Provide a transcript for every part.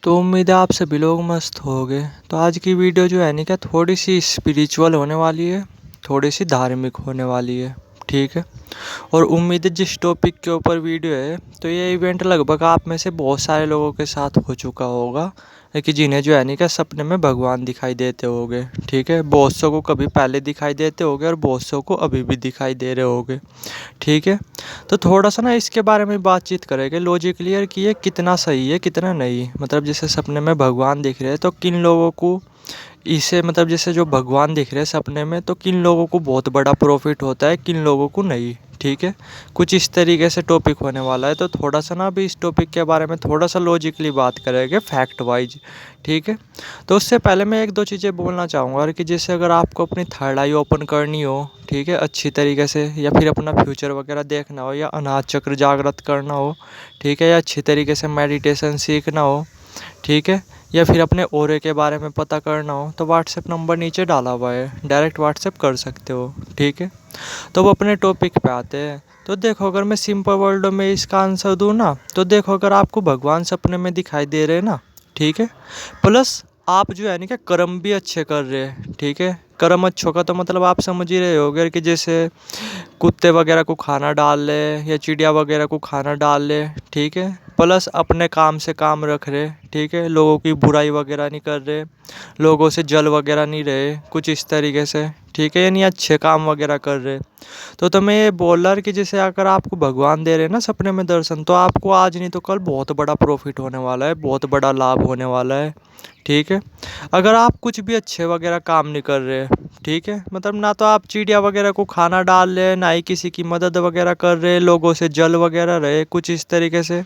तो उम्मीद है आप सभी लोग मस्त होगे। तो आज की वीडियो जो है नहीं क्या थोड़ी सी स्पिरिचुअल होने वाली है, थोड़ी सी धार्मिक होने वाली है। ठीक है। और उम्मीद है जिस टॉपिक के ऊपर वीडियो है तो ये इवेंट लगभग आप में से बहुत सारे लोगों के साथ हो चुका होगा कि जिन्हें जो है नहीं क्या सपने में भगवान दिखाई देते होंगे। ठीक है। बहुत सौ को कभी पहले दिखाई देते होंगे और बहुत सौ को अभी भी दिखाई दे रहे होंगे। ठीक है। तो थोड़ा सा ना इसके बारे में बातचीत करेंगे लॉजिक क्लियर कि ये कितना सही है कितना नहीं। मतलब जैसे सपने में भगवान दिख रहे हैं तो किन लोगों को इसे मतलब जैसे जो भगवान दिख रहे हैं सपने में तो किन लोगों को बहुत बड़ा प्रॉफिट होता है किन लोगों को नहीं। ठीक है। कुछ इस तरीके से टॉपिक होने वाला है तो थोड़ा सा ना अभी इस टॉपिक के बारे में थोड़ा सा लॉजिकली बात करेंगे फैक्ट वाइज। ठीक है। तो उससे पहले मैं एक दो चीज़ें बोलना चाहूँगा कि जैसे अगर आपको अपनी थर्ड आई ओपन करनी हो, ठीक है, अच्छी तरीके से, या फिर अपना फ्यूचर वगैरह देखना हो, या अनाज चक्र जागृत करना हो, ठीक है, या अच्छी तरीके से मेडिटेशन सीखना हो, ठीक है, या फिर अपने ऑरे के बारे में पता करना हो तो व्हाट्सएप नंबर नीचे डाला हुआ है, डायरेक्ट व्हाट्सएप कर सकते हो। ठीक है। तो अब अपने टॉपिक पे आते हैं। तो देखो अगर मैं सिंपल वर्डों में इसका आंसर दूँ ना तो देखो अगर आपको भगवान सपने में दिखाई दे रहे हैं ना, ठीक है, प्लस आप जो है ना क्या कर्म भी अच्छे कर रहे हैं। ठीक है। कर्म अच्छों का तो मतलब आप समझ ही रहे होगे कि जैसे कुत्ते वगैरह को खाना डाल ले या चिड़िया वगैरह को खाना डाल ले। ठीक है। प्लस अपने काम से काम रख रहे। ठीक है। लोगों की बुराई वगैरह नहीं कर रहे, लोगों से जल वगैरह नहीं रहे, कुछ इस तरीके से। ठीक है। यानी अच्छे काम वगैरह कर रहे। तो मैं ये बोल रहा कि जैसे अगर आपको भगवान दे रहे हैं ना सपने में दर्शन तो आपको आज नहीं तो कल बहुत बड़ा प्रॉफिट होने वाला है, बहुत बड़ा लाभ होने वाला है। ठीक है। अगर आप कुछ भी अच्छे वगैरह काम नहीं कर रहे, ठीक है, मतलब ना तो आप चिड़िया वगैरह को खाना डाल रहे, ना ही किसी की मदद वगैरह कर रहे, लोगों से जल वगैरह रहे, कुछ इस तरीके से।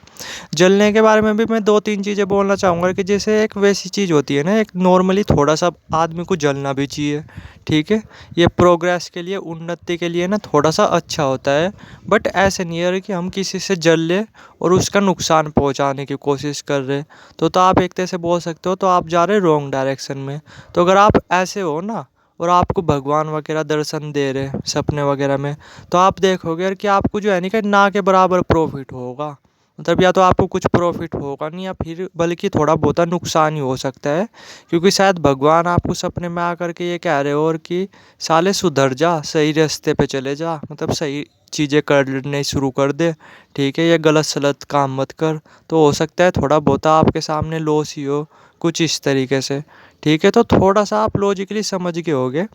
जलने के बारे में भी मैं दो तीन चीज़ें बोलना चाहूँगा कि जैसे एक वैसी चीज़ होती है ना, एक नॉर्मली थोड़ा सा आदमी को जलना भी चाहिए। ठीक है। ये प्रोग्रेस के लिए, उन्नति के लिए ना थोड़ा सा अच्छा होता है। बट ऐसे नहीं है कि हम किसी से जल ले और उसका नुकसान पहुंचाने की कोशिश कर रहे। तो आप एक तरह से बोल सकते हो तो आप जा रहे रॉन्ग डायरेक्शन में। तो अगर आप ऐसे हो ना और आपको भगवान वगैरह दर्शन दे रहे सपने वगैरह में तो आप देखोगे यार कि आपको जो है नहीं कि ना के बराबर प्रॉफिट होगा। मतलब या तो आपको कुछ प्रॉफिट होगा नहीं या फिर बल्कि थोड़ा बहुत नुकसान ही हो सकता है। क्योंकि शायद भगवान आपको सपने में आकर के ये कह रहे हो और कि साले सुधर जा, सही रास्ते पे चले जा, मतलब सही चीज़ें करने शुरू कर दे। ठीक है। ये गलत सलत काम मत कर। तो हो सकता है थोड़ा बहुत आपके सामने लॉस ही हो, कुछ इस तरीके से। ठीक है। तो थोड़ा सा आप लॉजिकली समझ गए होगे।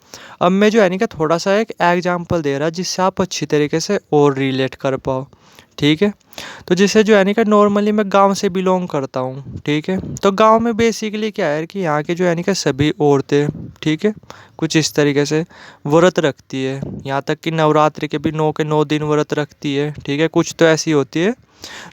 अब मैं जो है नहीं कि थोड़ा सा एक एग्जांपल दे रहा जिससे आप अच्छी तरीके से और रिलेट कर पाओ। ठीक है। तो जैसे जो है नहीं कि नॉर्मली मैं गांव से बिलोंग करता हूँ। ठीक है। तो गांव में बेसिकली क्या है कि यहाँ के जो है नहीं कि सभी औरतें, ठीक है, कुछ इस तरीके से व्रत रखती है। यहाँ तक कि नवरात्रि के भी 9 के 9 दिन व्रत रखती है। ठीक है। कुछ तो ऐसी होती है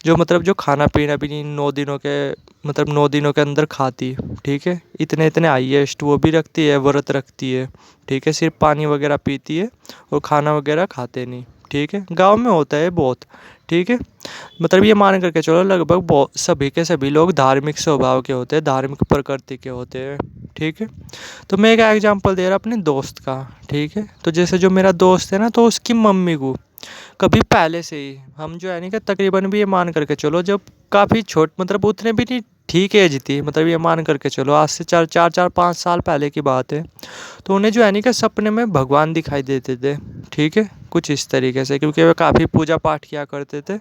जो मतलब जो खाना पीना भी नहीं 9 दिनों के, मतलब 9 दिनों के अंदर खाती। ठीक है। इतने इतने हाईएस्ट वो भी रखती है, व्रत रखती है। ठीक है। सिर्फ पानी वगैरह पीती है और खाना वगैरह खाते नहीं। ठीक है। गांव में होता है बहुत। ठीक है। मतलब ये मान करके चलो लगभग बहुत सभी के सभी लोग धार्मिक स्वभाव के होते हैं, धार्मिक प्रकृति के होते हैं। ठीक है। तो मैं एक एग्जांपल दे रहा अपने दोस्त का। ठीक है। तो जैसे जो मेरा दोस्त है ना तो उसकी मम्मी को कभी पहले से ही हम जो है नहीं कि तकरीबन भी ये मान करके चलो जब काफ़ी छोट मतलब उतने भी नहीं, ठीक एज थी, मतलब ये मान करके चलो आज से चार चार चार 5 साल पहले की बात है। तो उन्हें जो है नहीं कि सपने में भगवान दिखाई देते थे। ठीक है। कुछ इस तरीके से क्योंकि वे काफ़ी पूजा पाठ किया करते थे।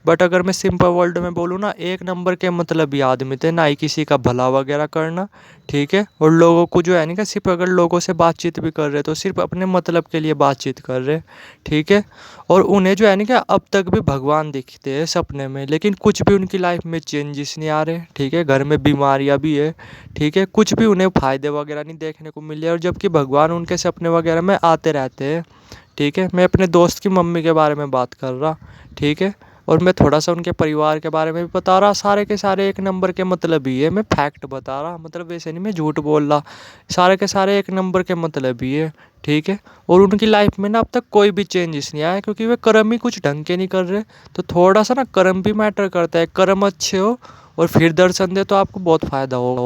बट अगर मैं सिंपल वर्ल्ड में बोलूँ ना, एक नंबर के मतलब ये आदमी थे, ना ही किसी का भला वगैरह करना। ठीक है। और लोगों को जो है नहीं कि सिर्फ अगर लोगों से बातचीत भी कर रहे तो सिर्फ अपने मतलब के लिए बातचीत कर रहे। ठीक है। और उन्हें जो है ना कि अब तक भी भगवान दिखते हैं सपने में, लेकिन कुछ भी उनकी लाइफ में चेंजेस नहीं आ रहे। ठीक है। घर में बीमारियां भी है। ठीक है। कुछ भी उन्हें फ़ायदे वगैरह नहीं देखने को मिले और जबकि भगवान उनके सपने वगैरह में आते रहते हैं। ठीक है। मैं अपने दोस्त की मम्मी के बारे में बात कर रहा। ठीक है। और मैं थोड़ा सा उनके परिवार के बारे में भी बता रहा, सारे के सारे एक नंबर के मतलब ही है, मैं फैक्ट बता रहा, मतलब वैसे नहीं मैं झूठ बोल रहा। सारे के सारे एक नंबर के मतलब ही है। ठीक है। और उनकी लाइफ में ना अब तक कोई भी चेंजेस नहीं आया क्योंकि वे कर्म ही कुछ ढंग के नहीं कर रहे। तो थोड़ा सा ना कर्म भी मैटर करता है, कर्म अच्छे हो और फिर दर्शन दे तो आपको बहुत फ़ायदा होगा।